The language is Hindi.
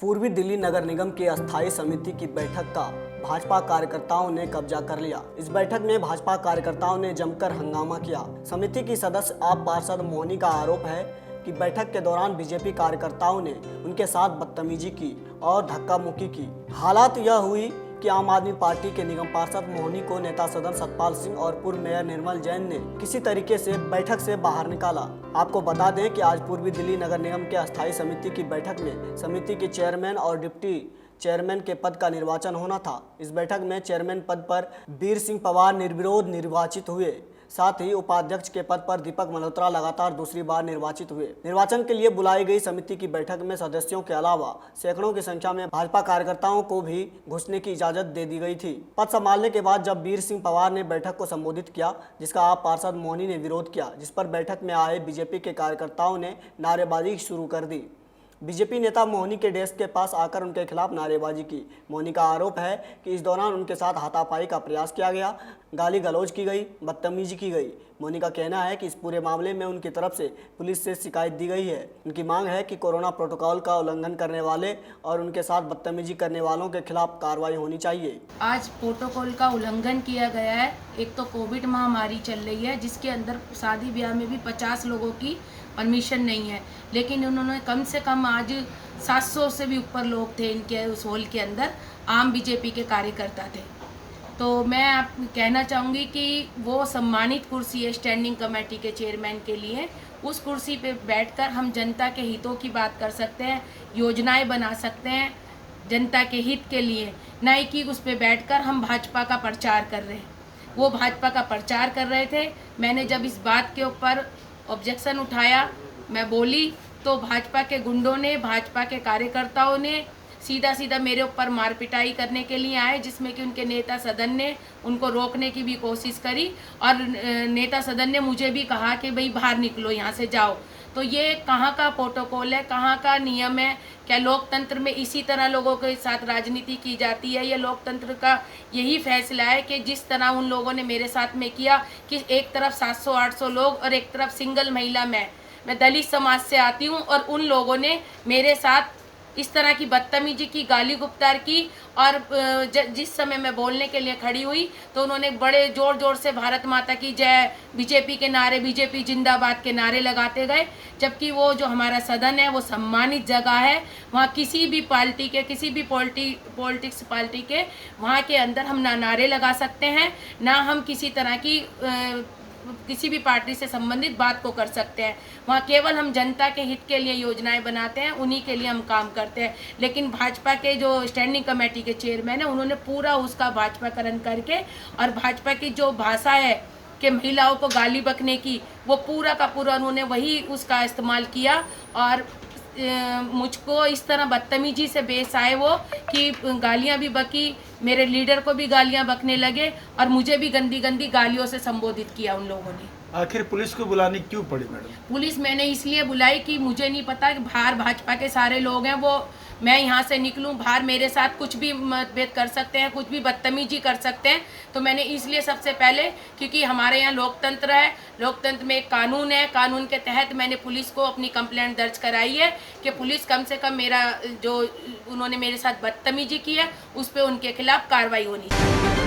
पूर्वी दिल्ली नगर निगम की अस्थायी समिति की बैठक का भाजपा कार्यकर्ताओं ने कब्जा कर लिया। इस बैठक में भाजपा कार्यकर्ताओं ने जमकर हंगामा किया। समिति की सदस्य आप पार्षद मोहनी का आरोप है कि बैठक के दौरान बीजेपी कार्यकर्ताओं ने उनके साथ बदतमीजी की और धक्का मुक्की की। हालात यह हुई कि आम आदमी पार्टी के निगम पार्षद मोहनी को नेता सदन सतपाल सिंह और पूर्व मेयर निर्मल जैन ने किसी तरीके से बैठक से बाहर निकाला। आपको बता दें कि आज पूर्वी दिल्ली नगर निगम के अस्थायी समिति की बैठक में समिति के चेयरमैन और डिप्टी चेयरमैन के पद का निर्वाचन होना था। इस बैठक में चेयरमैन पद पर वीर सिंह पवार निर्विरोध निर्वाचित हुए। साथ ही उपाध्यक्ष के पद पर दीपक मल्होत्रा लगातार दूसरी बार निर्वाचित हुए। निर्वाचन के लिए बुलाई गई समिति की बैठक में सदस्यों के अलावा सैकड़ों की संख्या में भाजपा कार्यकर्ताओं को भी घुसने की इजाजत दे दी गई थी। पद संभालने के बाद जब वीर सिंह पवार ने बैठक को संबोधित किया, जिसका आप पार्षद मोहनी ने विरोध किया, जिस पर बैठक में आए बीजेपी के कार्यकर्ताओं ने नारेबाजी शुरू कर दी। बीजेपी नेता मोहनी के डेस्क के पास आकर उनके खिलाफ नारेबाजी की। मोहनी का आरोप है कि इस दौरान उनके साथ हाथापाई का प्रयास किया गया, गाली गलौज की गई, बदतमीजी की गई। मोहनी का कहना है कि इस पूरे मामले में उनकी तरफ से पुलिस से शिकायत दी गई है। उनकी मांग है कि कोरोना प्रोटोकॉल का उल्लंघन करने वाले और उनके साथ बदतमीजी करने वालों के खिलाफ कार्रवाई होनी चाहिए। आज प्रोटोकॉल का उल्लंघन किया गया है। एक तो कोविड महामारी चल रही है, जिसके अंदर शादी ब्याह में भी 50 लोगों की परमिशन नहीं है, लेकिन उन्होंने कम से कम आज 700 से भी ऊपर लोग थे इनके उस हॉल के अंदर, आम बीजेपी के कार्यकर्ता थे। तो मैं आप कहना चाहूँगी कि वो सम्मानित कुर्सी है स्टैंडिंग कमेटी के चेयरमैन के लिए। उस कुर्सी पे बैठकर हम जनता के हितों की बात कर सकते हैं, योजनाएं बना सकते हैं जनता के हित के लिए, नहीं कि उस पे बैठकर हम भाजपा का प्रचार कर रहे हैं। वो भाजपा का प्रचार कर रहे थे। मैंने जब इस बात के ऊपर ऑब्जेक्शन उठाया, मैं बोली, तो भाजपा के गुंडों ने, भाजपा के कार्यकर्ताओं ने सीधा सीधा मेरे ऊपर मार पिटाई करने के लिए आए, जिसमें कि उनके नेता सदन ने उनको रोकने की भी कोशिश करी और नेता सदन ने मुझे भी कहा कि भाई बाहर निकलो, यहाँ से जाओ। तो ये कहाँ का प्रोटोकॉल है, कहाँ का नियम है? क्या लोकतंत्र में इसी तरह लोगों के साथ राजनीति की जाती है? या लोकतंत्र का यही फैसला है कि जिस तरह उन लोगों ने मेरे साथ में किया कि एक तरफ 700-800 लोग और एक तरफ सिंगल महिला मैं दलित समाज से आती हूँ, और उन लोगों ने मेरे साथ इस तरह की बदतमीजी की, गाली गुप्तार की। और जिस समय मैं बोलने के लिए खड़ी हुई तो उन्होंने बड़े ज़ोर ज़ोर से भारत माता की जय, बीजेपी के नारे, बीजेपी जिंदाबाद के नारे लगाते गए, जबकि वो जो हमारा सदन है वो सम्मानित जगह है। वहाँ किसी भी पार्टी के, किसी भी पॉलिटिक्स पार्टी के वहाँ के अंदर हम ना नारे लगा सकते हैं, ना हम किसी तरह की किसी भी पार्टी से संबंधित बात को कर सकते हैं। वहाँ केवल हम जनता के हित के लिए योजनाएं बनाते हैं, उन्हीं के लिए हम काम करते हैं। लेकिन भाजपा के जो स्टैंडिंग कमेटी के चेयरमैन है, उन्होंने पूरा उसका भाजपाकरण करके और भाजपा की जो भाषा है कि महिलाओं को गाली बकने की, वो पूरा का पूरा उन्होंने वही उसका इस्तेमाल किया। और मुझको इस तरह बदतमीजी से पेश आए वो कि गालियां भी बकी, मेरे लीडर को भी गालियां बकने लगे और मुझे भी गंदी गंदी गालियों से संबोधित किया उन लोगों ने। आखिर पुलिस को बुलानी क्यों पड़ी मैडम? पुलिस मैंने इसलिए बुलाई कि मुझे नहीं पता कि बाहर भाजपा के सारे लोग हैं, वो मैं यहाँ से निकलूँ, बाहर मेरे साथ कुछ भी मतभेद कर सकते हैं, कुछ भी बदतमीजी कर सकते हैं। तो मैंने इसलिए सबसे पहले, क्योंकि हमारे यहाँ लोकतंत्र है, लोकतंत्र में एक कानून है, कानून के तहत मैंने पुलिस को अपनी कंप्लेंट दर्ज कराई है कि पुलिस कम से कम मेरा जो उन्होंने मेरे साथ बदतमीजी की है उस पर उनके खिलाफ कार्रवाई होनी चाहिए।